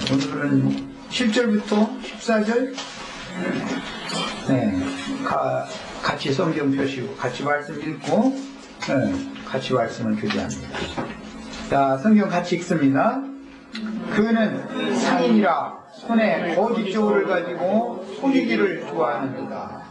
오늘은 7절부터 14절 같이 성경 펴시고 같이 말씀 읽고 같이 말씀을 교제합니다. 자, 성경 같이 읽습니다. 그는 상인이라 손에 거짓 저울을 가지고 속이기를 좋아하는도다.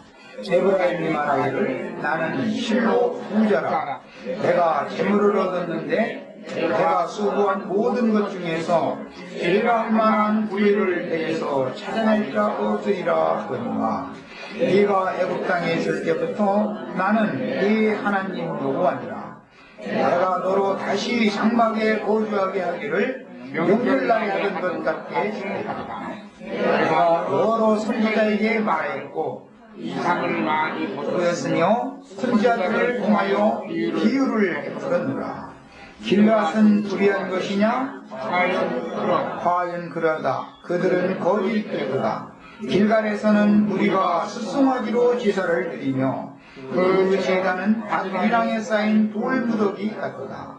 에브라임이 말하기를 나는 실로 부자라. 내가 재물을 얻었는데 내가 수고한 모든 것 중에서 내가 할 만한 부위를 내게서 찾아낼 자 없으리라 하거니와 네가 애굽 땅에 있을 때부터 나는 네 하나님 여호와니라. 내가 너로 다시 장막에 거주하게 하기를 명절날에 하던 것 같게 하리라. 내가 여러 선지자에게 말했고 이상을 많이 보였으며 선지자들을 통하여 비유를 베풀었노라. 길앗은 불의한 것이냐? 과연 그러하다. 그들은 거짓되도다. 길갈에서는 우리가 숫송아지로 제사를 드리며 그 제단은 이랑에 쌓인 돌무더기 같도다.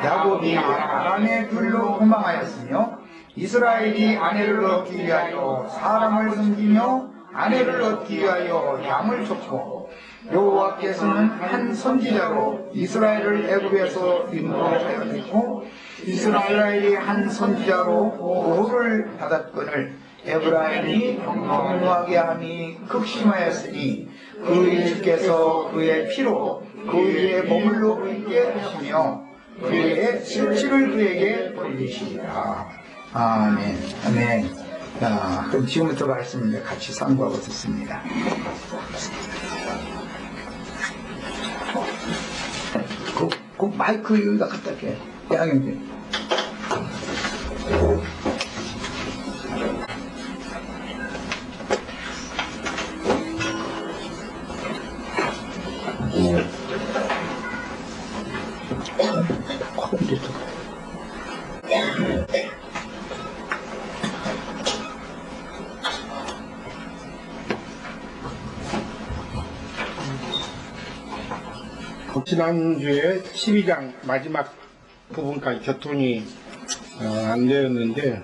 야곱이 아람의 둘로 도망하였으며 이스라엘이 아내를 얻기 위하여 사람을 섬기며 아내를 얻기 위하여 양을 쫓고 여호와께서는 한 선지자로 이스라엘을 애굽에서 인도하였고 이스라엘이 한 선지자로 보호를 받았거늘 에브라임이 경노하게 함이 극심하였으니 그의 주께서 그의 피로 그 위에 머물러 있게 하시며 그의 실질을 그에게 돌리시리라. 아멘. 아멘. 자, 그럼 지금부터 말씀을 같이 상고하고 듣습니다. 그 마이크 여기다 갖다 대. 양형제. 지난주에 12장 마지막 부분까지 교통이 안 되었는데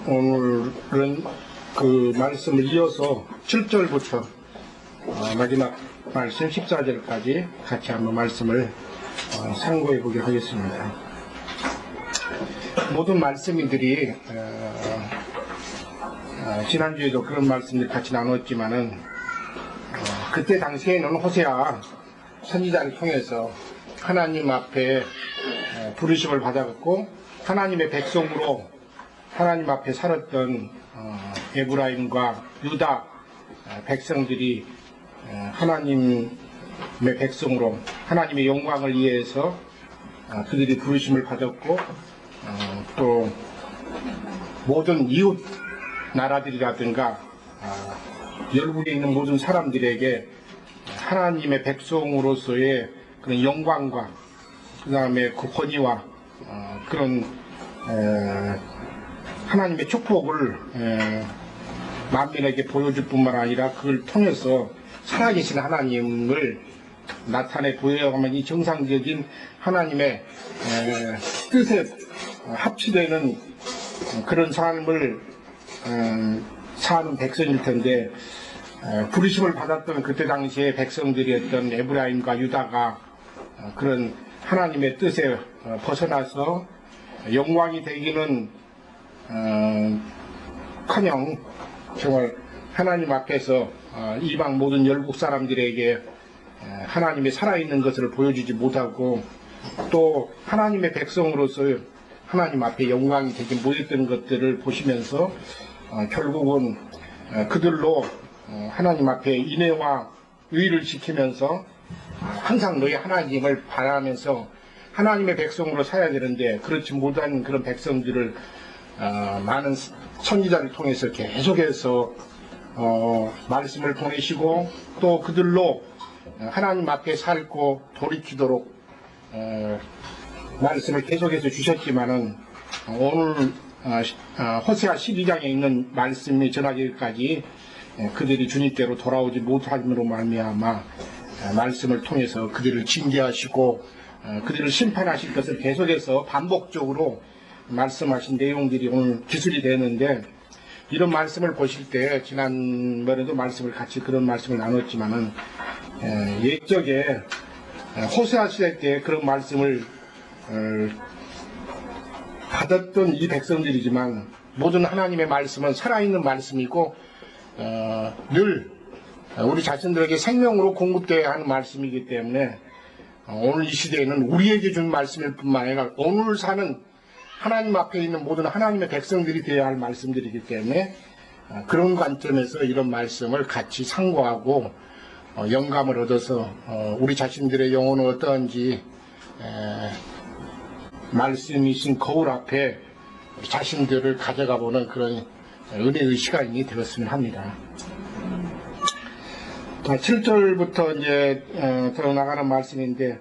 오늘은 그 말씀을 이어서 7절부터 마지막 말씀 14절까지 같이 한번 말씀을 상고해 보게 하겠습니다. 모든 말씀들이 지난주에도 그런 말씀들 같이 나눴지만은 그때 당시에는 호세아 선지자를 통해서 하나님 앞에 부르심을 받았고 하나님의 백성으로 하나님 앞에 살았던 에브라임과 유다 백성들이 하나님의 백성으로 하나님의 영광을 위해서 그들이 부르심을 받았고 또 모든 이웃 나라들이라든가 열국에 있는 모든 사람들에게 하나님의 백성으로서의 그런 영광과 그 다음에 그 권위와 그런 하나님의 축복을 만민에게 보여줄 뿐만 아니라 그걸 통해서 살아계신 하나님을 나타내 보여야만 이 정상적인 하나님의 뜻에 합치되는 그런 삶을 사는 백성일 텐데 부르심을 받았던 그때 당시의 백성들이었던 에브라임과 유다가 그런 하나님의 뜻에 벗어나서 영광이 되기는 커녕 정말 하나님 앞에서 이방 모든 열국 사람들에게 하나님의 살아있는 것을 보여주지 못하고 또 하나님의 백성으로서 하나님 앞에 영광이 되지 못했던 것들을 보시면서 결국은 그들로 하나님 앞에 인애와 의를 지키면서 항상 너희 하나님을 바라면서 하나님의 백성으로 살아야 되는데 그렇지 못한 그런 백성들을 많은 선지자를 통해서 계속해서 말씀을 보내시고 또 그들로 하나님 앞에 살고 돌이키도록 말씀을 계속해서 주셨지만은 오늘 호세아 12장에 있는 말씀이 전하기까지 그들이 주님께로 돌아오지 못함으로 말미암아 말씀을 통해서 그들을 징계하시고 그들을 심판하실 것을 계속해서 반복적으로 말씀하신 내용들이 오늘 기술이 되는데, 이런 말씀을 보실 때 지난번에도 말씀을 같이 그런 말씀을 나눴지만은 옛적에 호세아 시대 때 그런 말씀을 받았던 이 백성들이지만, 모든 하나님의 말씀은 살아있는 말씀이고 늘 우리 자신들에게 생명으로 공급되어야 하는 말씀이기 때문에 오늘 이 시대에는 우리에게 준 말씀일 뿐만 아니라 오늘 사는 하나님 앞에 있는 모든 하나님의 백성들이 되어야 할 말씀들이기 때문에 그런 관점에서 이런 말씀을 같이 상고하고 영감을 얻어서 우리 자신들의 영혼은 어떠한지 말씀이신 거울 앞에 자신들을 가져가 보는 그런 은혜의 시간이 되었으면 합니다. 7절부터 이제 들어나가는 말씀인데,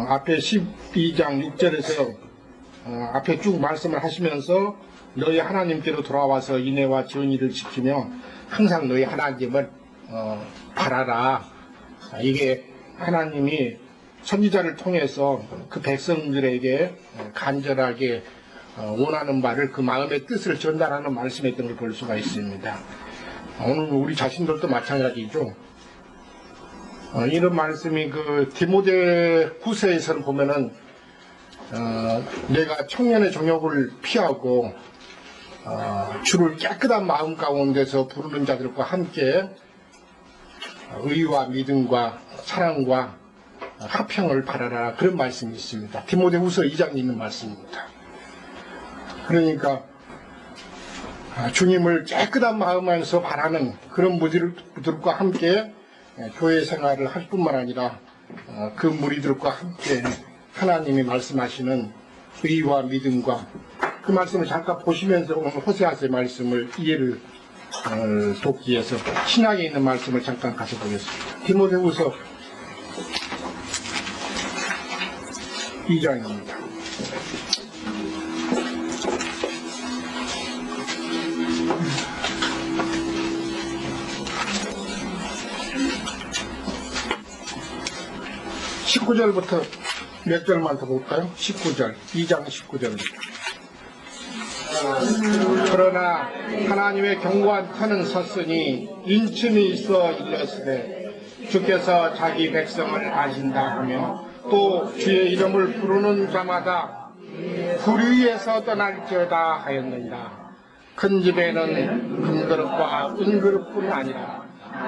앞에 12장 6절에서 앞에 쭉 말씀을 하시면서 너희 하나님께로 돌아와서 인애와 정의를 지키며 항상 너희 하나님을 바라라. 이게 하나님이 선지자를 통해서 그 백성들에게 간절하게 원하는 바를, 그 마음의 뜻을 전달하는 말씀이었던 걸 볼 수가 있습니다. 오늘 우리 자신들도 마찬가지죠. 이런 말씀이 그 디모데 후서에서는 보면은 내가 청년의 정욕을 피하고 주를 깨끗한 마음 가운데서 부르는 자들과 함께 의와 믿음과 사랑과 화평을 바라라, 그런 말씀이 있습니다. 디모데 후서 2장에 있는 말씀입니다. 그러니까 주님을 깨끗한 마음에서 바라는 그런 무리들과 함께 교회 생활을 할 뿐만 아니라 그 무리들과 함께 하나님이 말씀하시는 의와 믿음과, 그 말씀을 잠깐 보시면서 오늘 호세아서의 말씀을 이해를 돕기 위해서 신약에 있는 말씀을 잠깐 가서 보겠습니다. 디모데후서 2장입니다. (19절부터) 몇 절만 더 볼까요? 19절, 2장 19절입니다. 그러나 하나님의 견고한 터는 섰으니 인침이 있어 일렀으되 주께서 자기 백성을 아신다 하며 또 주의 이름을 부르는 자마다 불의에서 떠날지어다 하였느니라. 큰 집에는 금그릇과 은그릇뿐 아니라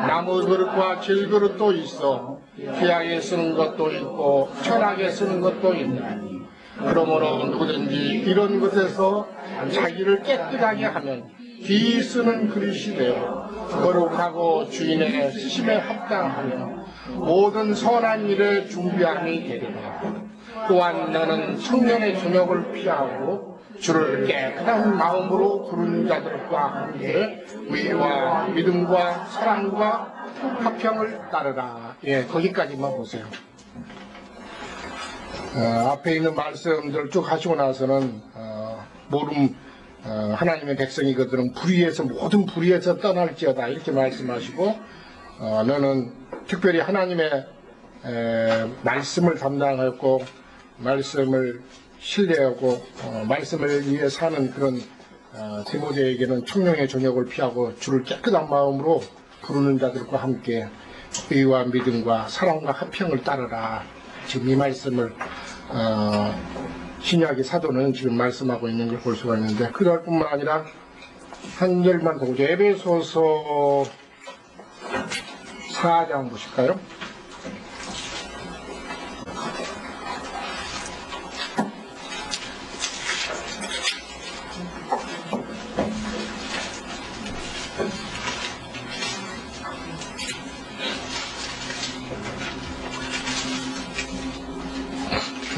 나무 그릇과 질그릇도 있어 귀하게 쓰는 것도 있고 천하게 쓰는 것도 있나니, 그러므로 누구든지 이런 것에서 자기를 깨끗하게 하면 귀히 쓰는 그릇이 되어 거룩하고 주인의 심에 합당하며 모든 선한 일에 준비함이 되리라. 또한 너는 청년의 정욕을 피하고 주를 깨끗한 마음으로 부르는 자들과 함께 의와 믿음과 사랑과 화평을 따르라. 예, 거기까지만 보세요. 앞에 있는 말씀들을 쭉 하시고 나서는 모든 하나님의 백성이거든 불의에서, 모든 불의에서 떠날지어다, 이렇게 말씀하시고, 너는 특별히 하나님의 말씀을 담당하고 말씀을 신뢰하고 말씀을 위해 사는 그런 디모데에게는 청령의 정욕을 피하고 주를 깨끗한 마음으로 부르는 자들과 함께 의와 믿음과 사랑과 화평을 따르라. 지금 이 말씀을 신약의 사도는 지금 말씀하고 있는 걸 볼 수가 있는데, 그럴 뿐만 아니라 한 절만 보죠. 에베소서 4장 보실까요?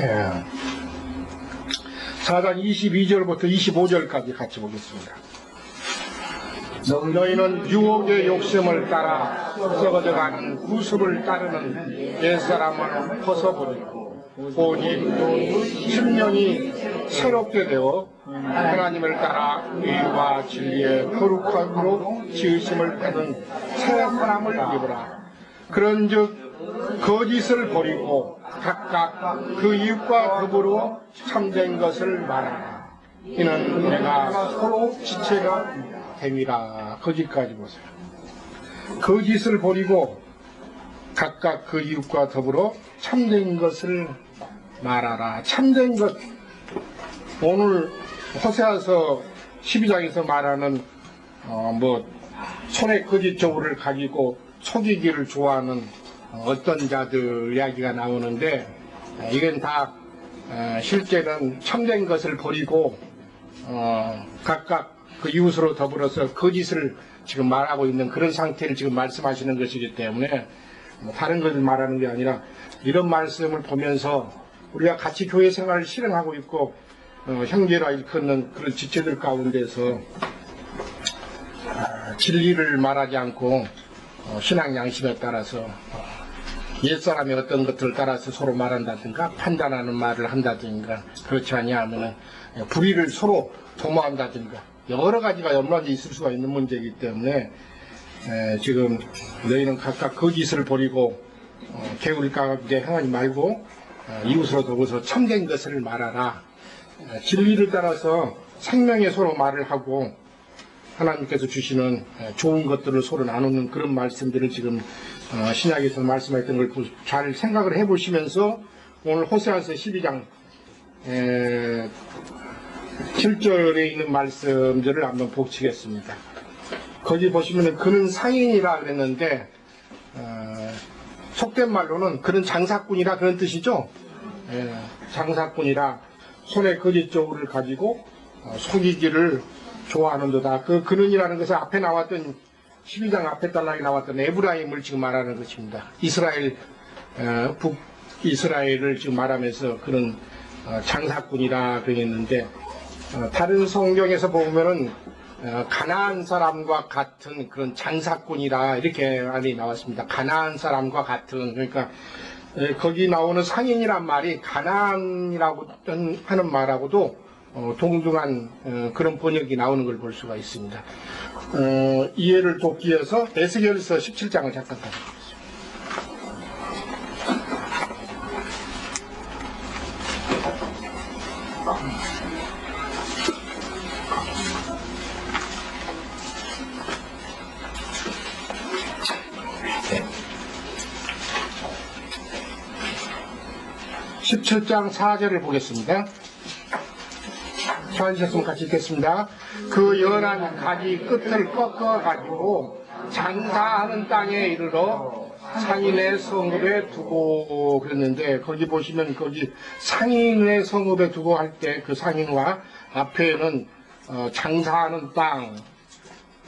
예. 4장 22절부터 25절까지 같이 보겠습니다. 너희는 유혹의 욕심을 따라 썩어져가는 구습을 따르는 옛사람을 벗어버리고 오직 심령이 새롭게 되어 하나님을 따라 의와 진리의 거룩함으로 지으심을 받은 새 사람을 입으라. 그런즉 거짓을 버리고 각각 그 이웃과 더불어 참된 것을 말하라. 이는 내가 서로 지체가 됨이라. 거기까지 보세요. 거짓을 버리고 각각 그 이웃과 더불어 참된 것을 말하라. 참된 것. 오늘 호세아서 12장에서 말하는 손에 거짓 저울을 가지고 속이기를 좋아하는 어떤 자들 이야기가 나오는데, 이건 다 실제는 참된 것을 버리고 각각 그 이웃으로 더불어서 거짓을 지금 말하고 있는 그런 상태를 지금 말씀하시는 것이기 때문에 다른 것을 말하는 게 아니라, 이런 말씀을 보면서 우리가 같이 교회 생활을 실행하고 있고 형제라 일컫는 그런 지체들 가운데서 진리를 말하지 않고 신앙 양심에 따라서 옛사람의 어떤 것들을 따라서 서로 말한다든가 판단하는 말을 한다든가, 그렇지 아니하면 불의를 서로 도모한다든가 여러 가지가 연관이 있을 수가 있는 문제이기 때문에 지금 너희는 각각 거짓을 버리고 개울 가운데 행하지 말고 이웃으로 더불어서 참된 것을 말하라. 진리를 따라서 생명의 서로 말을 하고 하나님께서 주시는 좋은 것들을 서로 나누는 그런 말씀들을 지금 신약에서 말씀했던 걸 잘 생각을 해보시면서 오늘 호세아서 12장 7절에 있는 말씀들을 한번 보시겠습니다. 거기 보시면 그는 상인이라 그랬는데 속된 말로는 그는 장사꾼이라 그런 뜻이죠. 장사꾼이라 손에 거짓 저울을 가지고 속이기를 좋아하는도다. 그 그는이라는 것은 앞에 나왔던 12장 앞에 단락에 나왔던 에브라임을 지금 말하는 것입니다. 이스라엘 북이스라엘을 지금 말하면서 그런 장사꾼이라 그랬는데, 다른 성경에서 보면은 가나안 사람과 같은 그런 장사꾼이라 이렇게 말이 나왔습니다. 가나안 사람과 같은. 그러니까 거기 나오는 상인이란 말이 가나안이라고 하는 말하고도 동등한 그런 번역이 나오는 걸 볼 수가 있습니다. 이해를 돕기 위해서 에스겔서 17장을 잠깐 가져보겠습니다. 17장 4절을 보겠습니다. 찾으셨으면 같이 읽겠습니다. 그 연한 가지 끝을 꺾어가지고 장사하는 땅에 이르러 상인의 성읍에 두고 그랬는데, 거기 보시면 거기 상인의 성읍에 두고 할 때 그 상인과 앞에는 장사하는 땅,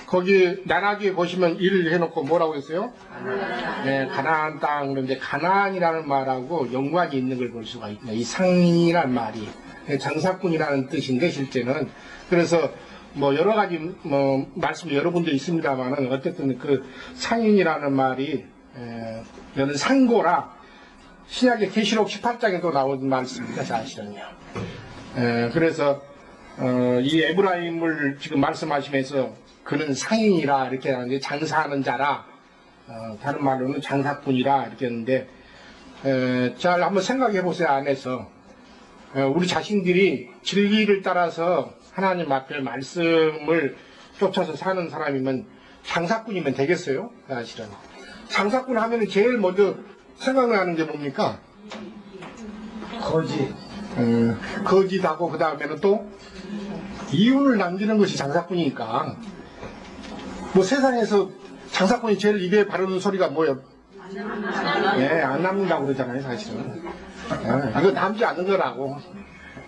거기 나라기에 보시면 일을 해놓고 뭐라고 했어요? 네, 가나안 땅. 그런데 가나안이라는 말하고 연관이 있는 걸 볼 수가 있다. 이 상인이라는 말이 장사꾼이라는 뜻인데 실제는. 그래서 여러 가지 말씀이 여러 군데 있습니다만은 어쨌든 그 상인이라는 말이 여는 상고라 신약의 계시록 18장에도 나온 말씀입니다. 사실은요. 그래서 이 에브라임을 지금 말씀하시면서 그는 상인이라 이렇게 하는데, 장사하는 자라, 다른 말로는 장사꾼이라 이렇게 했는데, 잘 한번 생각해 보세요. 안에서 우리 자신들이 진리를 따라서 하나님 앞에 말씀을 쫓아서 사는 사람이면 장사꾼이면 되겠어요? 사실은 장사꾼 하면 제일 먼저 생각나는 게 뭡니까? 거짓. 거짓하고 그 다음에는 또 이윤을 남기는 것이 장사꾼이니까. 세상에서 장사꾼이 제일 입에 바르는 소리가 뭐예요? 안 남는다고 그러잖아요, 사실은. 이거 남지 않는 거라고.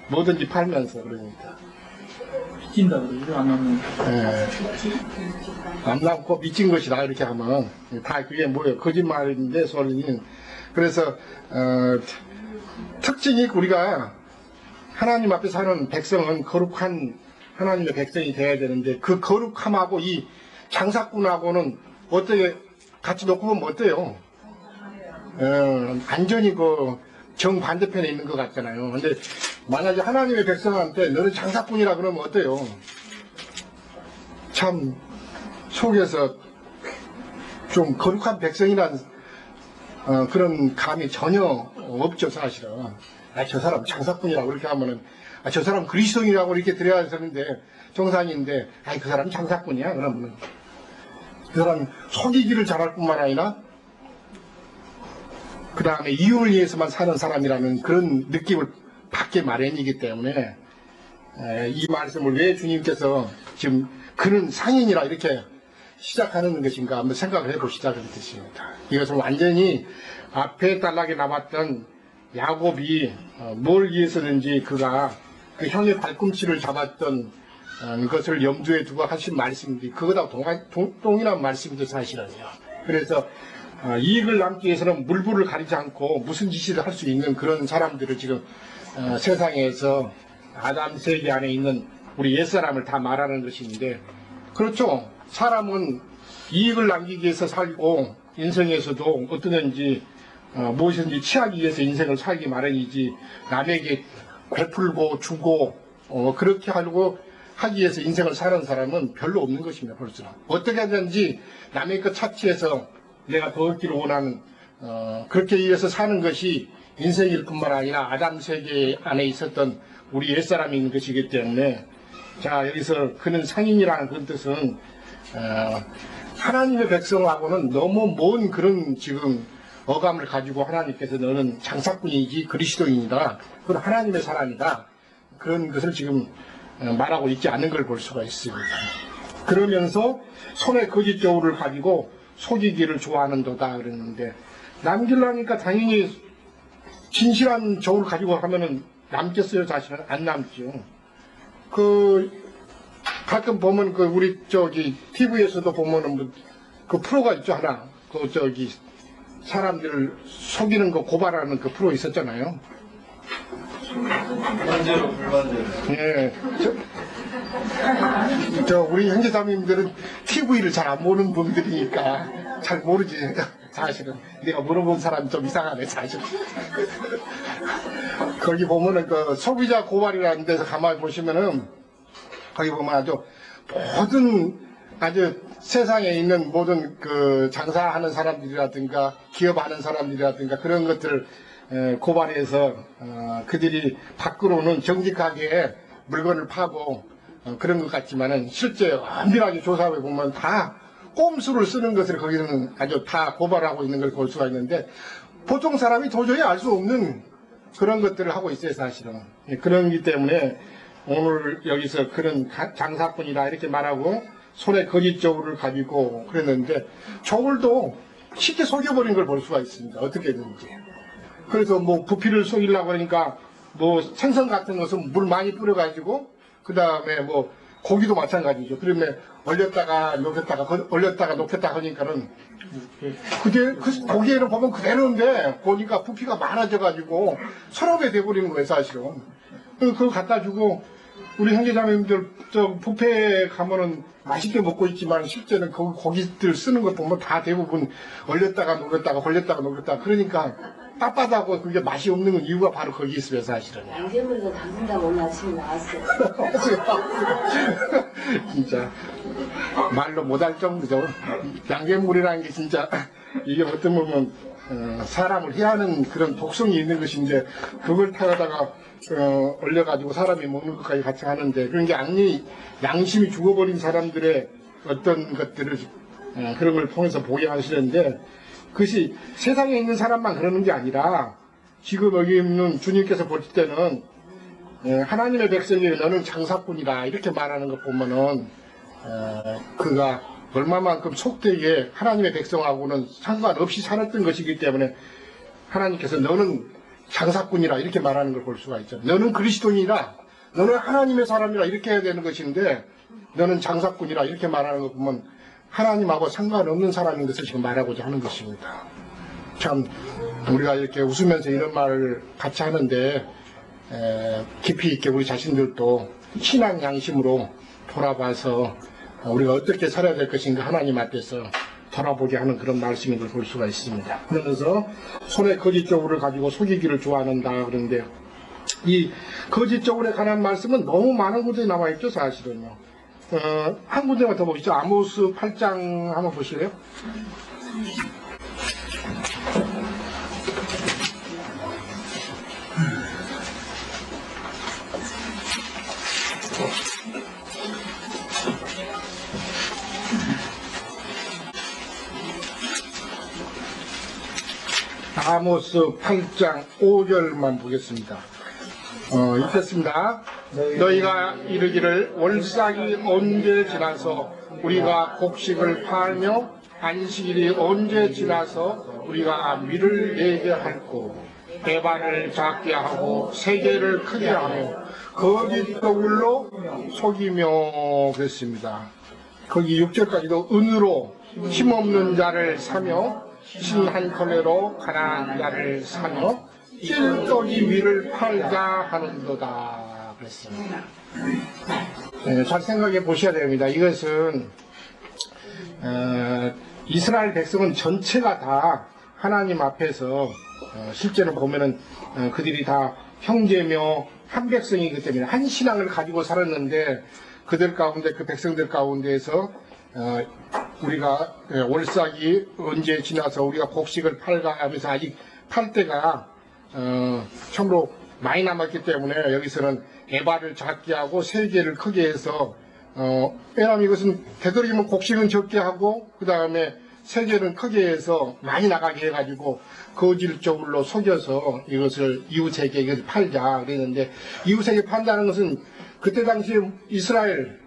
뭐든지 팔면서 그러니까. 미친다고 그러죠, 안 남는. 안 남고 미친 것이다, 이렇게 하면. 다 그게 뭐예요? 거짓말인데, 소리는. 그래서, 특징이 우리가 하나님 앞에 사는 백성은 거룩한 하나님의 백성이 돼야 되는데, 그 거룩함하고 이 장사꾼하고는 어떻게 같이 놓고 보면 어때요? 완전히 정반대편에 있는 것 같잖아요. 근데 만약에 하나님의 백성한테 너는 장사꾼이라 그러면 어때요? 참 속에서 좀 거룩한 백성이란 그런 감이 전혀 없죠, 사실은. 저 사람 장사꾼이라고 그렇게 하면은, 저 사람 그리스도인이라고 이렇게 드려야 되는데, 정상인데, 그 사람 장사꾼이야. 그러면은. 그 사람 속이기를 잘할 뿐만 아니라, 그 다음에 이윤을 위해서만 사는 사람이라는 그런 느낌을 받게 마련이기 때문에, 이 말씀을 왜 주님께서 지금 그는 상인이라 이렇게 시작하는 것인가 한번 생각을 해보시자 그런 뜻입니다. 이것은 완전히 앞에 단락에 남았던 야곱이 뭘 위해서든지 그가 그 형의 발꿈치를 잡았던 것을 염두에 두고 하신 말씀인데 그거하고 동일한 말씀이죠 사실은요. 그래서 이익을 남기 위해서는 물불을 가리지 않고 무슨 짓을 할 수 있는 그런 사람들을 지금 세상에서 아담 세계 안에 있는 우리 옛사람을 다 말하는 것인데 그렇죠. 사람은 이익을 남기기 위해서 살고 인생에서도 어떠든지 무엇이든지 취하기 위해서 인생을 살기 마련이지 남에게 베풀고 주고 그렇게 하기 위해서 인생을 사는 사람은 별로 없는 것입니다. 벌써 어떻게 하든지 남의 것 착취해서 내가 더 얻기를 원하는 그렇게 위해서 사는 것이 인생일 뿐만 아니라 아담 세계 안에 있었던 우리 옛사람이 있는 것이기 때문에 자 여기서 그는 상인이라는 그런 뜻은 하나님의 백성하고는 너무 먼 그런 지금 어감을 가지고 하나님께서 너는 장사꾼이지 그리스도인이다. 그건 하나님의 사람이다. 그런 것을 지금 말하고 있지 않는 걸 볼 수가 있습니다. 그러면서 손에 거짓 저울을 가지고 속이기를 좋아하는도다 그랬는데 남기려니까 당연히 진실한 저울을 가지고 하면은 남겠어요? 사실은 안 남죠. 가끔 보면 우리 TV에서도 보면은 그 프로가 있죠 하나. 사람들을 속이는 거 고발하는 그 프로 있었잖아요. 불만제로 불만제로. 예. 우리 형제자매님들은 TV를 잘 안 보는 분들이니까 잘 모르지. 사실은 내가 물어본 사람이 좀 이상하네 사실. 거기 보면은 소비자 고발이라는 데서 가만히 보시면은 거기 보면 아주 세상에 있는 모든 장사하는 사람들이라든가 기업하는 사람들이라든가 그런 것들을 고발해서 그들이 밖으로는 정직하게 물건을 파고 그런 것 같지만은 실제 엄밀하게 조사해 보면 다 꼼수를 쓰는 것을 거기는 아주 다 고발하고 있는 걸 볼 수가 있는데 보통 사람이 도저히 알 수 없는 그런 것들을 하고 있어요 사실은. 그런기 때문에 오늘 여기서 그런 장사꾼이라 이렇게 말하고 손에 거짓 저울을 가지고 그랬는데 저울도 쉽게 속여버린 걸 볼 수가 있습니다. 어떻게든지. 그래서 부피를 속이려고 하니까 생선 같은 것은 물 많이 뿌려가지고 그 다음에 고기도 마찬가지죠. 그러면 얼렸다가 녹였다가 얼렸다가 녹였다가 하니까는 그 고기에는 보면 그대로인데 보니까 부피가 많아져가지고 서럽게 돼버리는 거예요 사실은. 그거 갖다 주고 우리 형제자매님들 뷔페에 가면은 맛있게 먹고 있지만 실제는 그 고기들 쓰는 것 보면 다 대부분 얼렸다가 녹였다가 걸렸다가 녹였다가 그러니까 빳빳하고 그게 맛이 없는 이유가 바로 거기 있어요 사실은. 양념물도 담근다고 오늘 아침에 나왔어요. 진짜 말로 못할 정도죠. 양갱물이라는 게 진짜 이게 어떤 보면 사람을 해하는 그런 독성이 있는 것인데 그걸 타다가 얼려가지고 사람이 먹는 것까지 같이 하는데 그런 게 양심이 죽어버린 사람들의 어떤 것들을 그런 걸 통해서 보게 하시는데 그것이 세상에 있는 사람만 그러는 게 아니라 지금 여기 있는 주님께서 볼 때는 하나님의 백성이 너는 장사꾼이다 이렇게 말하는 것 보면은 그가 얼마만큼 속되게 하나님의 백성하고는 상관없이 살았던 것이기 때문에 하나님께서 너는 장사꾼이라 이렇게 말하는 걸 볼 수가 있죠. 너는 그리스도인이라 너는 하나님의 사람이라 이렇게 해야 되는 것인데 너는 장사꾼이라 이렇게 말하는 거 보면 하나님하고 상관없는 사람인 것을 지금 말하고자 하는 것입니다. 참 우리가 이렇게 웃으면서 이런 말을 같이 하는데 깊이 있게 우리 자신들도 신앙 양심으로 돌아봐서 우리가 어떻게 살아야 될 것인가 하나님 앞에서 돌아보게 하는 그런 말씀인 걸 볼 수가 있습니다. 그러면서 손에 거짓 저울을 가지고 속이기를 좋아하는다 그런데 이 거짓 저울에 관한 말씀은 너무 많은 곳에 나와 있죠 사실은요. 한 군데만 더 보시죠. 아모스 8장 한번 보실래요? 아모스 8장 5절만 보겠습니다. 읽겠습니다. 너희가 이르기를 월삭이 언제 지나서 우리가 곡식을 팔며 안식일이 언제 지나서 우리가 밀을 내게 할꼬 배반을 작게 하고 세계를 크게 하며 거짓 떡울로 속이며 그랬습니다. 거기 6절까지도 은으로 힘없는 자를 사며 신 한 컬레로 가난한 자를 사며 찔떡이 위를 팔자 하는도다 그랬습니다. 잘 생각해 보셔야 됩니다. 이것은 이스라엘 백성은 전체가 다 하나님 앞에서 실제로 보면은 그들이 다 형제며 한 백성이기 때문에 한 신앙을 가지고 살았는데 그들 가운데 그 백성들 가운데에서 우리가 월삭이 언제 지나서 우리가 곡식을 팔까 하면서 아직 팔 때가 참으로 많이 남았기 때문에 여기서는 에바를 작게 하고 세계를 크게 해서 왜냐하면 이것은 되도록이면 곡식은 적게 하고 그 다음에 세계는 크게 해서 많이 나가게 해가지고 거짓적으로 속여서 이것을 이웃에게 이것을 팔자 그랬는데 이웃에게 판다는 것은 그때 당시에 이스라엘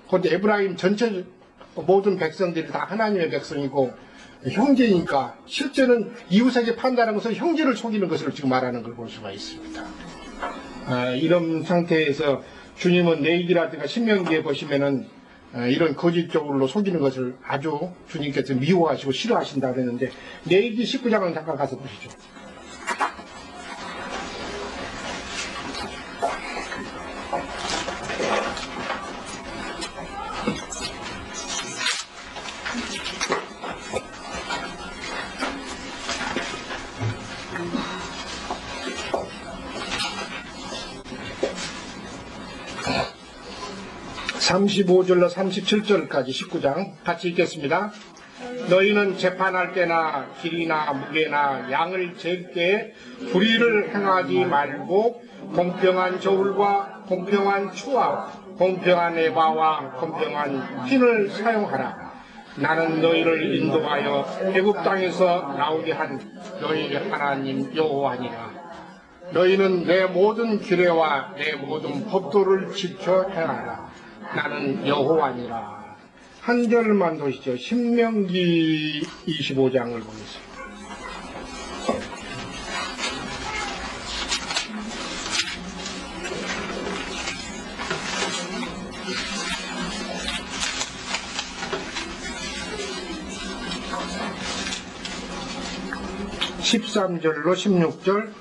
곧 에브라임 전체 모든 백성들이 다 하나님의 백성이고 형제니까 실제는 이웃에게 판다는 것은 형제를 속이는 것을 지금 말하는 걸 볼 수가 있습니다. 이런 상태에서 주님은 레위기라든가 신명기에 보시면은 이런 거짓적으로 속이는 것을 아주 주님께서 미워하시고 싫어하신다 그랬는데 레위기 19장을 잠깐 가서 보시죠. (35절로) (37절까지) 19장 같이 읽겠습니다. 너희는 재판할 때나 길이나 무게나 양을 잴 때 불의를 행하지 말고 공평한 저울과 공평한 추와 공평한 에바와 공평한 핀을 사용하라. 나는 너희를 인도하여 애굽 땅에서 나오게 한 너희 하나님 여호와니라. 너희는 내 모든 규례와 내 모든 법도를 지켜 행하라. 나는 여호와니라. 한 절만 보시죠. 신명기 25장을 보겠습니다. (13절로) (16절)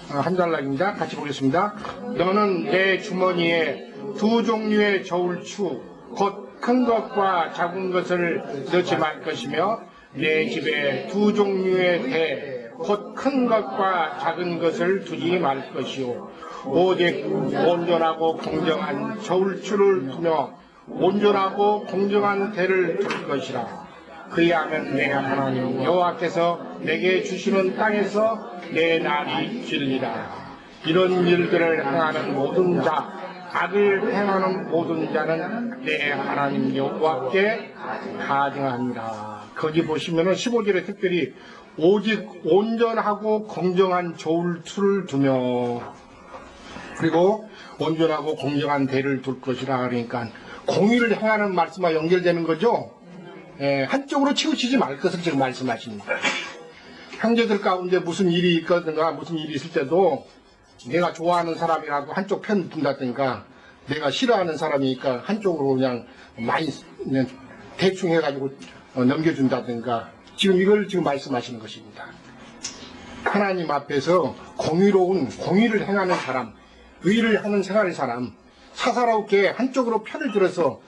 한 단락입니다. 같이 보겠습니다. 너는 내 주머니에 두 종류의 저울추 곧 큰 것과 작은 것을 넣지 말 것이며 내 집에 두 종류의 대 곧 큰 것과 작은 것을 두지 말 것이요 오직 온전하고 공정한 저울추를 두며 온전하고 공정한 대를 둘 것이라. 그리하면 내 하나님 여호와께서 내게 주시는 땅에서 내 날이 길리라. 이런 일들을 행하는 모든 자 악을 행하는 모든 자는 내 하나님 여호와께 가증하니라. 거기 보시면은 15절에 특별히 오직 온전하고 공정한 저울추를 두며 그리고 온전하고 공정한 대를 둘 것이라. 그러니까 공의를 행하는 말씀과 연결되는 거죠. 한쪽으로 치우치지 말 것을 지금 말씀하십니다. 형제들 가운데 무슨 일이 있거든가 무슨 일이 있을 때도 내가 좋아하는 사람이라도 한쪽 편 둔다든가 내가 싫어하는 사람이니까 한쪽으로 그냥 많이 그냥 대충 해가지고 넘겨준다든가 지금 이걸 지금 말씀하시는 것입니다. 하나님 앞에서 공의를 행하는 사람, 의를 하는 생활의 사람, 사사롭게 한쪽으로 편을 들어서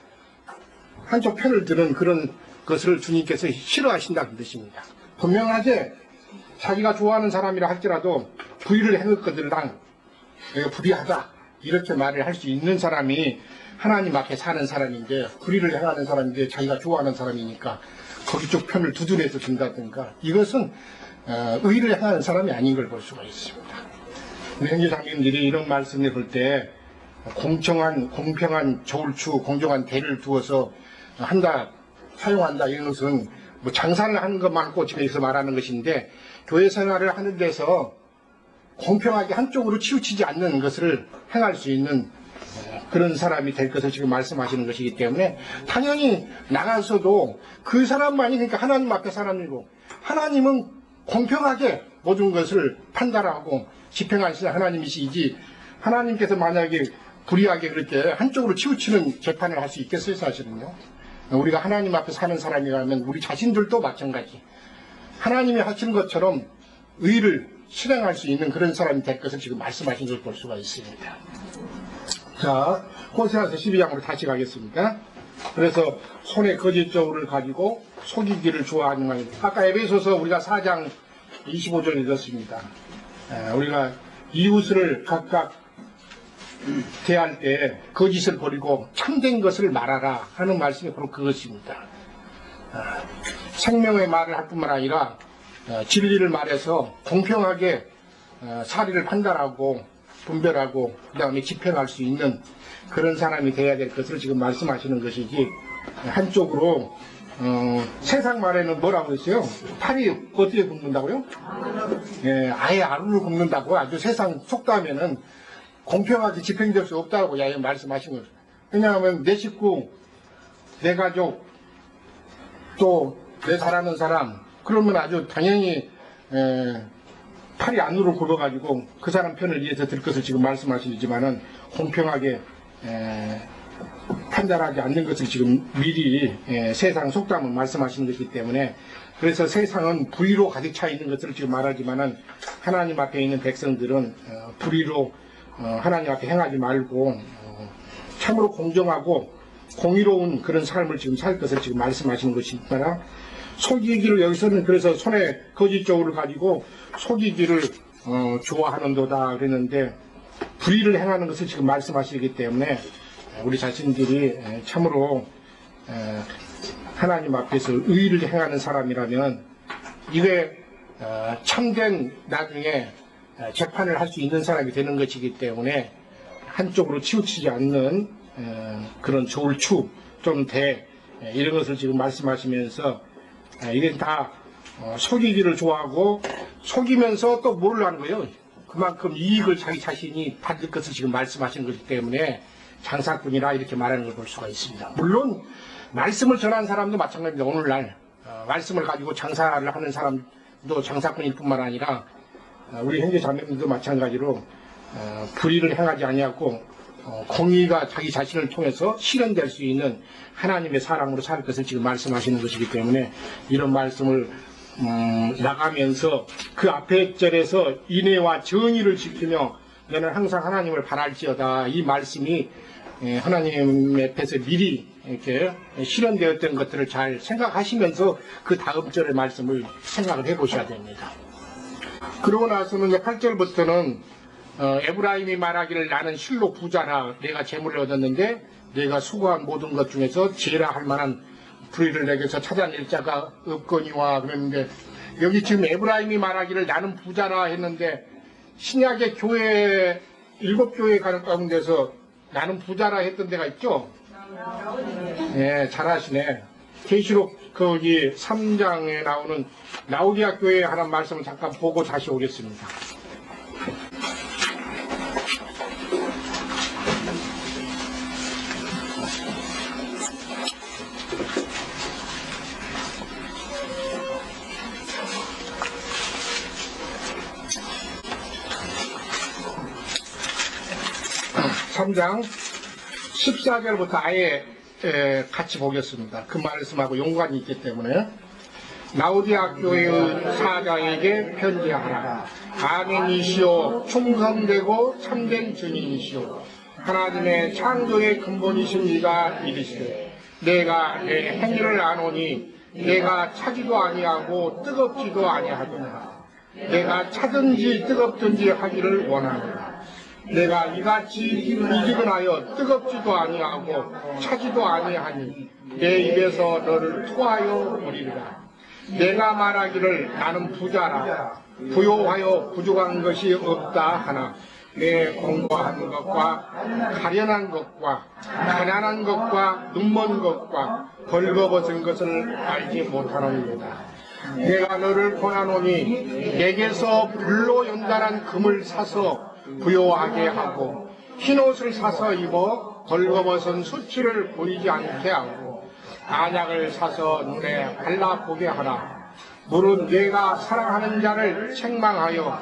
한쪽 편을 드는 그런 것을 주님께서 싫어하신다는 뜻입니다. 분명하게 자기가 좋아하는 사람이라 할지라도 불의를 행했거들랑 내가 불의하다 이렇게 말을 할 수 있는 사람이 하나님 앞에 사는 사람인데 불의를 행하는 사람인데 자기가 좋아하는 사람이니까 거기 쪽 편을 두둔해서 준다든가 이것은 의를 행하는 사람이 아닌 걸 볼 수가 있습니다. 우리 형제 장님들이 이런 말씀을 볼 때 공평한 저울추, 공정한 대를 두어서 사용한다 이런 것은 뭐 장사를 하는 것만 지금 여기서 말하는 것인데 교회 생활을 하는 데서 공평하게 한쪽으로 치우치지 않는 것을 행할 수 있는 그런 사람이 될 것을 지금 말씀하시는 것이기 때문에 당연히 나가서도 그 사람만이 그러니까 하나님 앞에 사람이고 하나님은 공평하게 모든 것을 판단하고 집행하시는 하나님이시지 하나님께서 만약에 불의하게 그렇게 한쪽으로 치우치는 재판을 할 수 있겠어요 사실은요. 우리가 하나님 앞에 사는 사람이라면 우리 자신들도 마찬가지 하나님이 하신 것처럼 의를 실행할 수 있는 그런 사람이 될 것을 지금 말씀하신 것을 볼 수가 있습니다. 자, 호세아서 12장으로 다시 가겠습니다. 그래서 손에 거짓 저울을 가지고 속이기를 좋아하는 말입니다. 아까 에베소서 우리가 4장 25절 읽었습니다. 우리가 이웃을 각각 대할 때 거짓을 버리고 참된 것을 말하라 하는 말씀이 바로 그것입니다. 생명의 말을 할 뿐만 아니라 진리를 말해서 공평하게 사리를 판단하고 분별하고 그 다음에 집행할 수 있는 그런 사람이 돼야 될 것을 지금 말씀하시는 것이지 한쪽으로 세상 말에는 뭐라고 했어요? 팔이 어떻게 굽는다고요? 예, 아예 아루를 굽는다고 아주 세상 속담에는 공평하게 집행될 수 없다고 말씀하신 거예요. 왜냐하면 내 식구, 내 가족, 또 내 사랑하는 사람 그러면 아주 당연히 팔이 안으로 굽어가지고 그 사람 편을 위해서 들 것을 지금 말씀하시지만은 공평하게 판단하지 않는 것을 지금 미리 세상 속담은 말씀하시는 것이기 때문에 그래서 세상은 불의로 가득 차 있는 것을 지금 말하지만은 하나님 앞에 있는 백성들은 불의로 하나님 앞에 행하지 말고 참으로 공정하고 공의로운 그런 삶을 지금 살 것을 지금 말씀하시는 것입니다. 속이기를 여기서는 그래서 손에 거짓 저울을 가지고 속이기를 좋아하는도다 그랬는데 불의를 행하는 것을 지금 말씀하시기 때문에 우리 자신들이 참으로 하나님 앞에서 의를 행하는 사람이라면 이게 참된 나중에 재판을 할 수 있는 사람이 되는 것이기 때문에 한쪽으로 치우치지 않는 그런 조울추 좀 대 이런 것을 지금 말씀하시면서 이게 다 속이기를 좋아하고 속이면서 또 뭘 하는 거예요? 그만큼 이익을 자기 자신이 받을 것을 지금 말씀하시는 것이기 때문에 장사꾼이라 이렇게 말하는 걸 볼 수가 있습니다. 물론 말씀을 전하는 사람도 마찬가지입니다. 오늘날 말씀을 가지고 장사를 하는 사람도 장사꾼일 뿐만 아니라 우리 형제 자매들도 마찬가지로 불의를 행하지 아니하고 공의가 자기 자신을 통해서 실현될 수 있는 하나님의 사랑으로 살 것을 지금 말씀하시는 것이기 때문에 이런 말씀을 나가면서 그 앞에 절에서 인애와 정의를 지키며 너는 항상 하나님을 바랄지어다 이 말씀이 하나님 앞에서 미리 이렇게 실현되었던 것들을 잘 생각하시면서 그 다음 절의 말씀을 생각을 해보셔야 됩니다. 그러고 나서는 8절부터는 에브라임이 말하기를 나는 실로 부자라 내가 재물을 얻었는데 내가 수고한 모든 것 중에서 죄라 할 만한 불의를 내게서 찾아낼 자가 없거니와 그랬는데 여기 지금 에브라임이 말하기를 나는 부자라 했는데 신약의 교회 7교회 가는 가운데서 나는 부자라 했던 데가 있죠? 네, 잘하시네. 계시록 거기 3장에 나오는 라우디아 교회에 하는 말씀을 잠깐 보고 다시 오겠습니다. 삼 장 14절부터 아예 같이 보겠습니다. 그 말씀하고 연관이 있기 때문에 라우디아 교회의 사장에게 편지하라. 아멘이시오 충성되고 참된 증인이시오 하나님의 창조의 근본이신 이가 이르시되 내가 내 행위를 아노니 내가 차지도 아니하고 뜨겁지도 아니하구나. 내가 차든지 뜨겁든지 하기를 원하노라. 내가 이같이 미지근하여 뜨겁지도 아니하고 차지도 아니하니 내 입에서 너를 토하여 버리리라. 내가 말하기를 나는 부자라 부요하여 부족한 것이 없다 하나 내 공고한 것과 가련한 것과 가난한 것과 눈먼 것과 벌거벗은 것을 알지 못하느니라. 내가 너를 권하노니 내게서 불로 연단한 금을 사서 부요하게 하고 흰옷을 사서 입어 벌거벗은 수치를 보이지 않게 하고 안약을 사서 눈에 발라보게 하라. 무릇 내가 사랑하는 자를 책망하여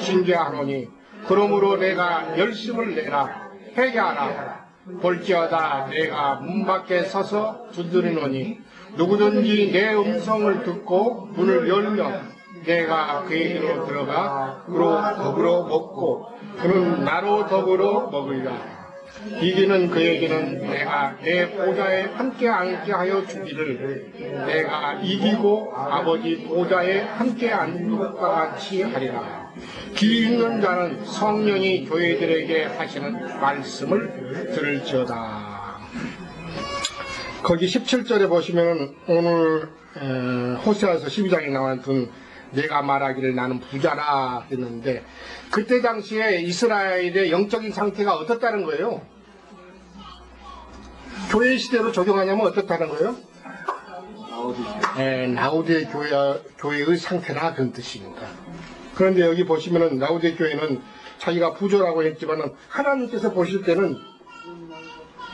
징계하노니 그러므로 내가 열심을 내라. 회개하라. 볼지어다 내가 문 밖에 서서 두드리노니 누구든지 내 음성을 듣고 문을 열면 내가 그에게로 들어가 그로 더불어 먹고 그는 나로 더불어 먹으리라. 이기는 그에게는 내가 내 보좌에 함께 앉게 하여 주기를 내가 이기고 아버지 보좌에 함께 앉는 것과 같이 하리라. 귀 있는 자는 성령이 교회들에게 하시는 말씀을 들을지어다. 거기 17절에 보시면 오늘 호세아서 12장에 나왔던 내가 말하기를 나는 부자라 했는데 그때 당시에 이스라엘의 영적인 상태가 어떻다는 거예요? 교회 시대로 적용하냐면 어떻다는 거예요? 라오디게 교회의 상태라 그런 뜻입니다. 그런데 여기 보시면은 라오디게 교회는 자기가 부조라고 했지만은 하나님께서 보실 때는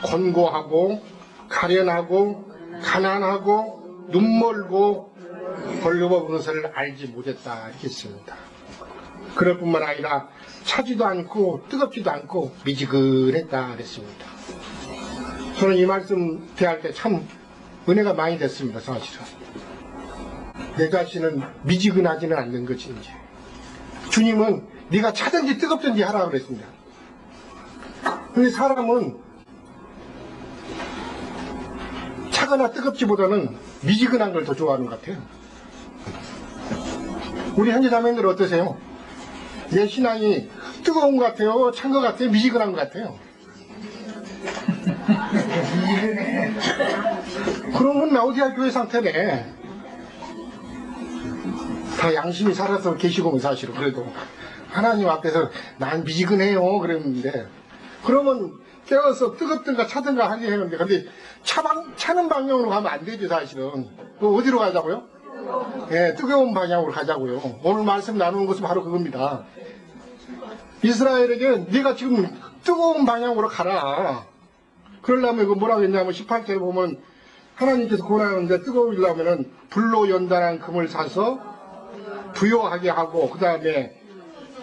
권고하고 가련하고 가난하고 눈멀고 벌거벗은 것을 알지 못했다 이렇게 했습니다. 그럴 뿐만 아니라 차지도 않고 뜨겁지도 않고 미지근했다 그랬습니다. 저는 이 말씀 대할 때 참 은혜가 많이 됐습니다. 사실은 내 자신은 미지근하지는 않는 것인지 주님은 네가 차든지 뜨겁든지 하라고 그랬습니다. 근데 사람은 차거나 뜨겁지보다는 미지근한 걸 더 좋아하는 것 같아요. 우리 형제자매님들 어떠세요? 내 신앙이 뜨거운 것 같아요? 찬 것 같아요? 미지근한 것 같아요? 그러면 라오디게 교회 상태네. 다 양심이 살아서 계시고 사실은 그래도 하나님 앞에서 난 미지근해요 그랬는데 그러면 깨어서 뜨겁든가 차든가 하게 했는데 근데 차는 방향으로 가면 안 되죠 사실은. 또 어디로 가자고요? 예, 뜨거운 방향으로 가자고요. 오늘 말씀 나누는 것은 바로 그겁니다. 이스라엘에게 네가 지금 뜨거운 방향으로 가라. 그러려면 이거 뭐라고 했냐면 18절에 보면 하나님께서 권하는데 뜨거우려면은 불로 연단한 금을 사서 부요하게 하고 그 다음에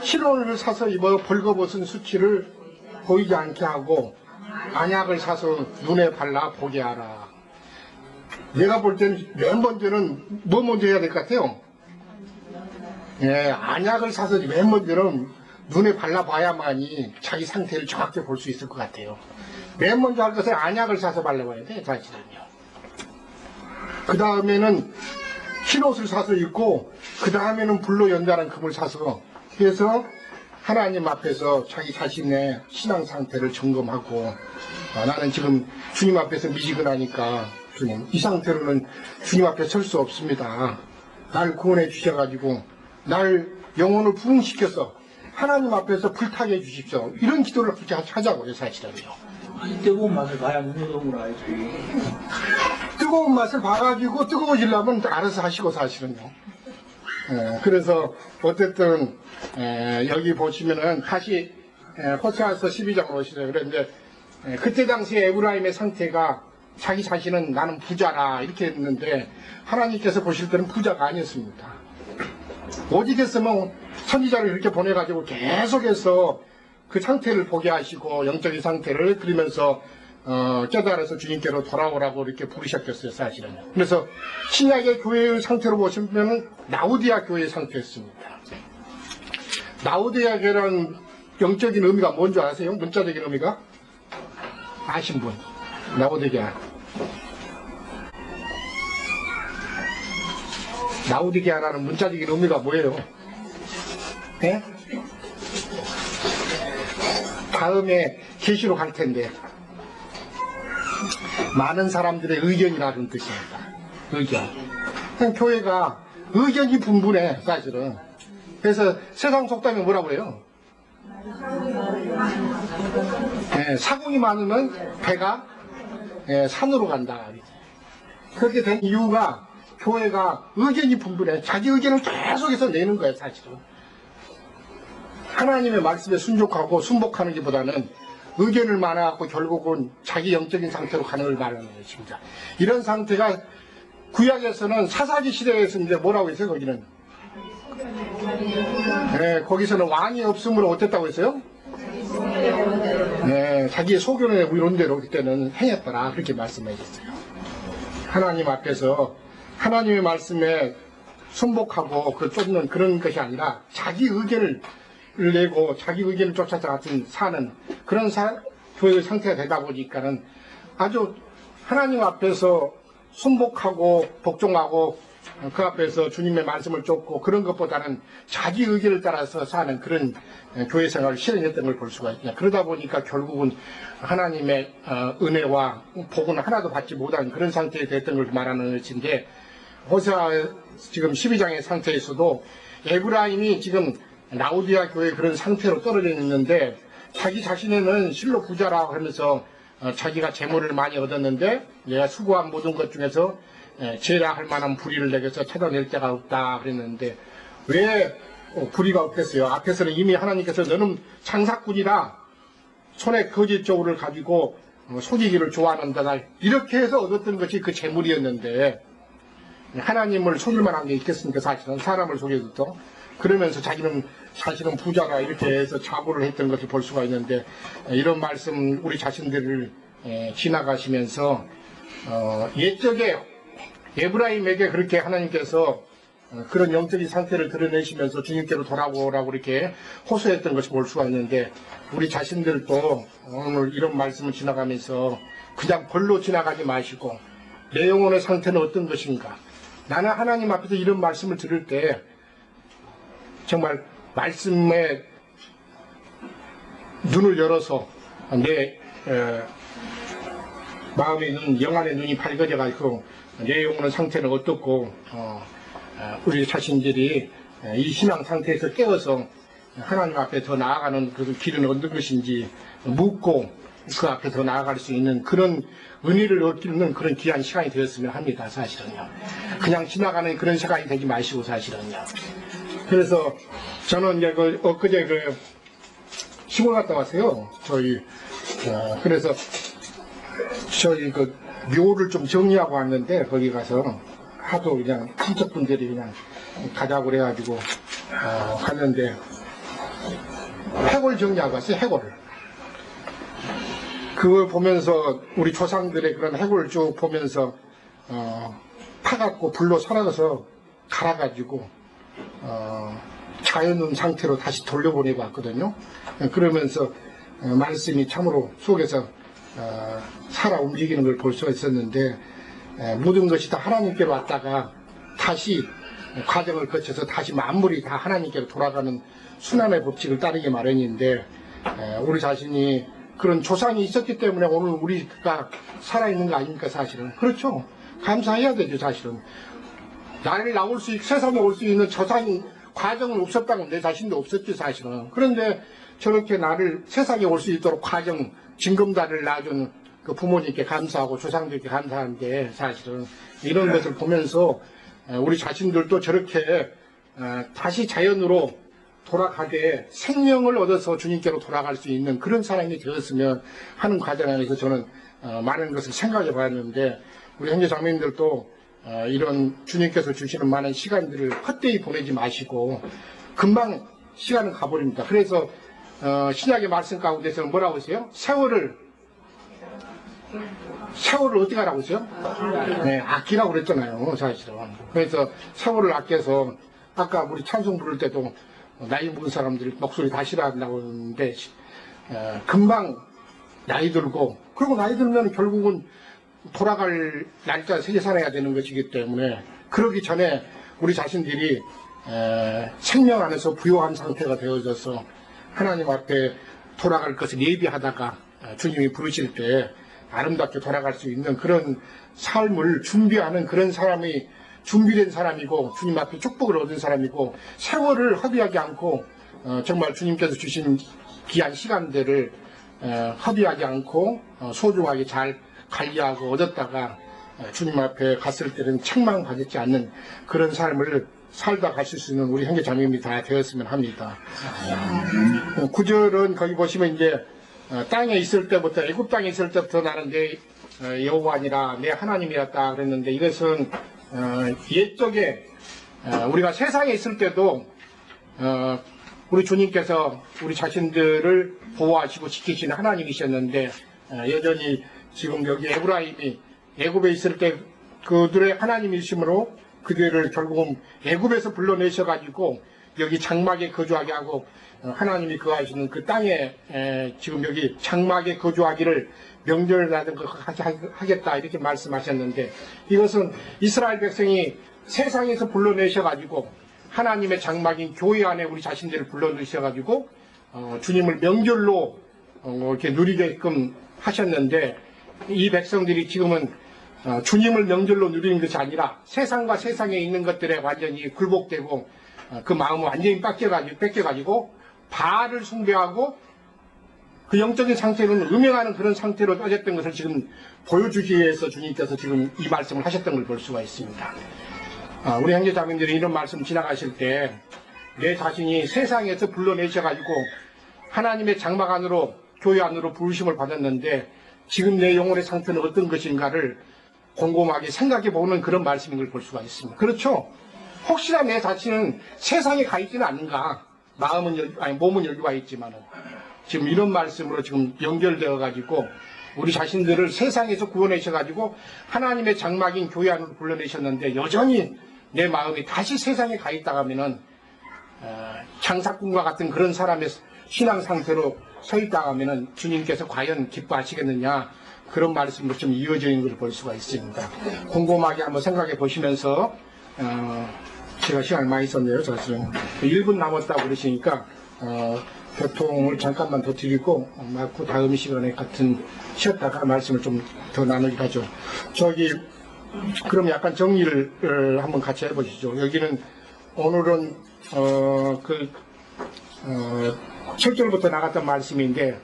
실온을 사서 입어 벌거벗은 수치를 보이지 않게 하고 안약을 사서 눈에 발라 보게 하라. 내가 볼 때는 맨 번째는 뭐 먼저 해야 될 것 같아요? 예, 안약을 사서 맨 번째는 눈에 발라봐야만이 자기 상태를 정확히 볼 수 있을 것 같아요. 맨 먼저 할 것은 안약을 사서 발라봐야 돼, 사실은요. 그 다음에는 흰옷을 사서 입고, 그 다음에는 불로 연단한 금을 사서 해서 하나님 앞에서 자기 자신의 신앙 상태를 점검하고, 나는 지금 주님 앞에서 미지근하니까, 주님, 이 상태로는 주님 앞에 설 수 없습니다. 날 구원해 주셔가지고, 날 영혼을 부흥시켜서 하나님 앞에서 불타게 해주십시오. 이런 기도를 그렇게 하자고요, 사실은요. 뜨거운 맛을 봐야 눈으로 알지. 뜨거운 맛을 봐가지고 뜨거워지려면 알아서 하시고 사실은요. 그래서 어쨌든 여기 보시면은 다시 호세아서 12장으로 오시죠. 그런데 그때 당시에 에브라임의 상태가 자기 자신은 나는 부자라 이렇게 했는데 하나님께서 보실 때는 부자가 아니었습니다. 오직 했으면 선지자를 이렇게 보내가지고 계속해서 그 상태를 보게 하시고 영적인 상태를 그리면서 깨달아서 주님께로 돌아오라고 이렇게 부르셨겠어요, 사실은. 그래서 신약의 교회의 상태로 보시면 라오디게 교회의 상태였습니다. 라오디게라는 영적인 의미가 뭔지 아세요? 문자적인 의미가? 아신 분? 라오디게. 라오디게라는 문자적인 의미가 뭐예요? 네? 다음에 계시로 갈 텐데 많은 사람들의 의견이라는 뜻입니다. 의견. 교회가 의견이 분분해 사실은. 그래서 세상 속담에 뭐라고 해요? 사공이 많으면 배가 산으로 간다. 그렇게 된 이유가 교회가 의견이 분분해. 자기 의견을 계속해서 내는 거예요, 사실은. 하나님의 말씀에 순종하고 순복하는 것보다는 의견을 많아갖고 결국은 자기 영적인 상태로 가는 걸 말하는 것입니다. 이런 상태가 구약에서는 사사기 시대에서 이제 뭐라고 했어요, 거기는? 거기서는 왕이 없으므로 어땠다고 했어요? 자기의 소견에 이런 대로 그때는 행했더라. 그렇게 말씀하셨어요. 하나님 앞에서 하나님의 말씀에 순복하고 쫓는 그런 것이 아니라 자기 의견을 내고 자기 의견을 쫓아서 같은 사는 그런 교회의 상태가 되다 보니까는 아주 하나님 앞에서 순복하고 복종하고 그 앞에서 주님의 말씀을 쫓고 그런 것보다는 자기 의견을 따라서 사는 그런 교회 생활을 실행했던 걸 볼 수가 있냐. 그러다 보니까 결국은 하나님의 은혜와 복은 하나도 받지 못한 그런 상태에 됐던 걸 말하는 것인데, 호세아 지금 12장의 상태에서도 에브라임이 지금 라오디아 교회 그런 상태로 떨어져 있는데, 자기 자신에는 실로 부자라고 하면서 자기가 재물을 많이 얻었는데 내가 수고한 모든 것 중에서 제라 할 만한 불의를 내게서 찾아낼 데가 없다 그랬는데, 왜 불의가 없겠어요? 앞에서는 이미 하나님께서 너는 장사꾼이라 손에 거짓 저울을 가지고 속이기를 좋아한다 이렇게 해서 얻었던 것이 그 재물이었는데, 하나님을 속일 만한 게 있겠습니까? 사실은 사람을 속여도. 그러면서 자기는 사실은 부자가 이렇게 해서 자부를 했던 것을 볼 수가 있는데, 이런 말씀 우리 자신들을 지나가시면서 옛적에 에브라임에게 그렇게 하나님께서 그런 영적인 상태를 드러내시면서 주님께로 돌아오라고 이렇게 호소했던 것을 볼 수가 있는데, 우리 자신들도 오늘 이런 말씀을 지나가면서 그냥 벌로 지나가지 마시고 내 영혼의 상태는 어떤 것인가, 나는 하나님 앞에서 이런 말씀을 들을 때 정말 말씀에 눈을 열어서 내 마음에 있는 영안의 눈이 밝아져 가지고 내 영혼의 상태는 어떻고 우리 자신들이 이 신앙 상태에서 깨어서 하나님 앞에 더 나아가는 그 길은 어떤 것인지 묻고 그 앞에 더 나아갈 수 있는 그런 은혜를 얻기는 그런 귀한 시간이 되었으면 합니다. 사실은요. 그냥 지나가는 그런 시간이 되지 마시고 사실은요. 그래서 저는 이제 엊그제 시골 갔다 왔어요. 그래서 저희 묘를 좀 정리하고 왔는데, 거기 가서 하도 그냥 친척분들이 그냥 가자고 그래가지고 갔는데 해골 정리하고 왔어요. 해골을. 그걸 보면서 우리 조상들의 그런 해골을 쭉 보면서 파갖고 불로 살아서 갈아가지고 자연운 상태로 다시 돌려보내고 왔거든요. 그러면서 말씀이 참으로 속에서 살아 움직이는 걸 볼 수가 있었는데, 모든 것이 다 하나님께로 왔다가 다시 과정을 거쳐서 다시 만물이 다 하나님께로 돌아가는 순환의 법칙을 따르기 마련인데, 우리 자신이 그런 조상이 있었기 때문에 오늘 우리가 살아있는 거 아닙니까? 사실은 그렇죠. 감사해야 되죠. 사실은 나를 세상에 올 수 있는 조상이 과정은 없었다고 내 자신도 없었지 사실은. 그런데 저렇게 나를 세상에 올 수 있도록 과정 징검다리를 놔준 그 부모님께 감사하고 조상들께 감사한데, 사실은 이런 것을 보면서 우리 자신들도 저렇게 다시 자연으로 돌아가게 생명을 얻어서 주님께로 돌아갈 수 있는 그런 사람이 되었으면 하는 과정 안에서 저는 많은 것을 생각해 봤는데, 우리 형제 자매님들도 이런 주님께서 주시는 많은 시간들을 헛되이 보내지 마시고 금방 시간은 가버립니다. 그래서 신약의 말씀 가운데서는 뭐라고 했어요? 세월을 어떻게 하라고 했어요? 아끼라고 그랬잖아요, 사실은. 그래서 세월을 아껴서, 아까 우리 찬송 부를 때도 나이 먹은 사람들이 목소리 다 싫어한다고 했는데, 금방 나이 들고, 그리고 나이 들면 결국은 돌아갈 날짜 세계 살아야 되는 것이기 때문에, 그러기 전에 우리 자신들이 생명 안에서 부요한 상태가 되어져서 하나님 앞에 돌아갈 것을 예비하다가 주님이 부르실 때 아름답게 돌아갈 수 있는 그런 삶을 준비하는 그런 사람이 준비된 사람이고, 주님 앞에 축복을 얻은 사람이고, 세월을 허비하지 않고 정말 주님께서 주신 귀한 시간들을 허비하지 않고 소중하게 잘 관리하고 얻었다가 주님 앞에 갔을 때는 책망받지 않는 그런 삶을 살다 가실 수 있는 우리 형제자매님이 다 되었으면 합니다. 9절은 거기 보시면 이제 땅에 있을 때부터 애굽 땅에 있을 때부터 나는 내 여호와 아니라 내 하나님이었다 그랬는데 이것은 옛적에 우리가 세상에 있을 때도 우리 주님께서 우리 자신들을 보호하시고 지키시는 하나님이셨는데 여전히 지금 여기 에브라임이 애굽에 있을 때 그들의 하나님이심으로 그들을 결국은 애굽에서 불러내셔가지고 여기 장막에 거주하게 하고 하나님이 거하시는 그 땅에 지금 여기 장막에 거주하기를 명절이라든 하겠다 이렇게 말씀하셨는데 이것은 이스라엘 백성이 세상에서 불러내셔가지고 하나님의 장막인 교회 안에 우리 자신들을 불러내셔가지고 주님을 명절로 이렇게 누리게끔 하셨는데 이 백성들이 지금은 주님을 명절로 누리는 것이 아니라 세상과 세상에 있는 것들에 완전히 굴복되고 그 마음을 완전히 뺏겨가지고 바알을 숭배하고 그 영적인 상태로는 음행하는 그런 상태로 빠졌던 것을 지금 보여주기 위해서 주님께서 지금 이 말씀을 하셨던 걸 볼 수가 있습니다. 우리 형제자매들이 이런 말씀 지나가실 때 내 자신이 세상에서 불러내셔가지고 하나님의 장막 안으로 교회 안으로 부르심을 받았는데 지금 내 영혼의 상태는 어떤 것인가를 곰곰하게 생각해보는 그런 말씀인 걸 볼 수가 있습니다. 그렇죠? 혹시나 내 자신은 세상에 가 있지는 않은가? 몸은 여기 와 있지만은 지금 이런 말씀으로 지금 연결되어 가지고 우리 자신들을 세상에서 구원하셔 가지고 하나님의 장막인 교회 안으로 불러내셨는데 여전히 내 마음이 다시 세상에 가 있다 하면은 장사꾼과 같은 그런 사람의 신앙 상태로 서 있다 하면은 주님께서 과연 기뻐하시겠느냐? 그런 말씀으로 좀 이어져 있는 것을 볼 수가 있습니다. 곰곰하게 한번 생각해 보시면서 제가 시간을 많이 썼네요. 사실은 1분 남았다고 그러시니까 교통을 잠깐만 더 드리고 그 다음 시간에 같은 쉬었다가 말씀을 좀 더 나누기로 하죠. 그럼 약간 정리를 한번 같이 해보시죠. 여기는 오늘은 7절부터 나갔던 말씀인데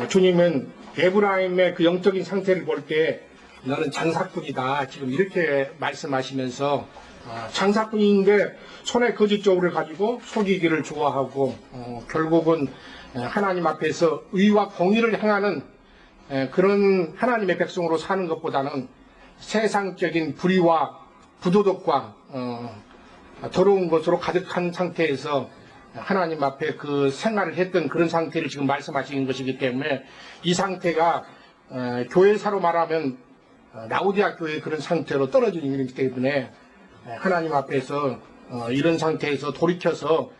주님은 에브라임의 그 영적인 상태를 볼 때 너는 장사꾼이다 지금 이렇게 말씀하시면서 장사꾼인데 손에 거짓저울을 가지고 속이기를 좋아하고 결국은 하나님 앞에서 의와 공의를 행하는 그런 하나님의 백성으로 사는 것보다는 세상적인 불의와 부도덕과 더러운 것으로 가득한 상태에서 하나님 앞에 그 생활을 했던 그런 상태를 지금 말씀하시는 것이기 때문에 이 상태가 교회사로 말하면 라오디아 교회의 그런 상태로 떨어지는 일이기 때문에 하나님 앞에서 이런 상태에서 돌이켜서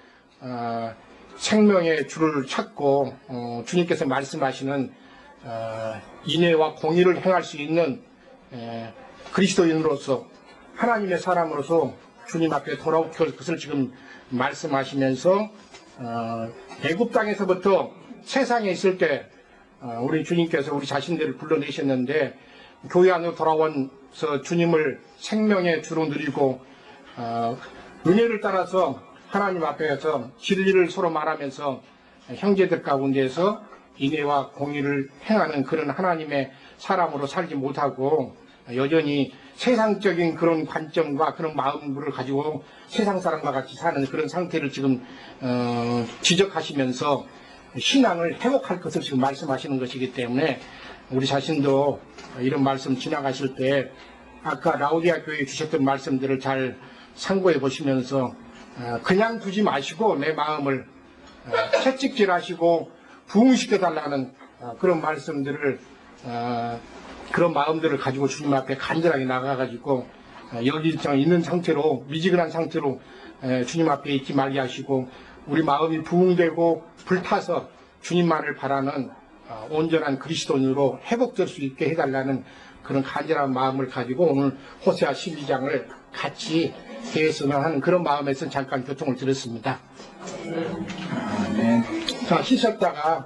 생명의 줄을 찾고 주님께서 말씀하시는 인애와 공의를 행할 수 있는 그리스도인으로서 하나님의 사람으로서 주님 앞에 돌아올 것을 지금 말씀하시면서 애굽 땅에서부터 세상에 있을 때 우리 주님께서 우리 자신들을 불러내셨는데 교회 안으로 돌아와서 주님을 생명의 주로 누리고 은혜를 따라서 하나님 앞에서 진리를 서로 말하면서 형제들 가운데서 인애와 공의를 행하는 그런 하나님의 사람으로 살지 못하고 여전히 세상적인 그런 관점과 그런 마음을 가지고 세상 사람과 같이 사는 그런 상태를 지금 지적하시면서 신앙을 회복할 것을 지금 말씀하시는 것이기 때문에 우리 자신도 이런 말씀 지나가실 때 아까 라오디아 교회에 주셨던 말씀들을 잘 참고해 보시면서 그냥 두지 마시고 내 마음을 채찍질하시고 부흥시켜 달라는 그런 말씀들을 그런 마음들을 가지고 주님 앞에 간절하게 나가가지고 여기 있는 상태로 미지근한 상태로 주님 앞에 있지 말게 하시고 우리 마음이 부흥되고 불타서 주님만을 바라는 온전한 그리스도인으로 회복될 수 있게 해달라는 그런 간절한 마음을 가지고 오늘 호세아 12장을 같이 대했으면 하는 그런 마음에서 잠깐 교통을 드렸습니다. 자, 쉬셨다가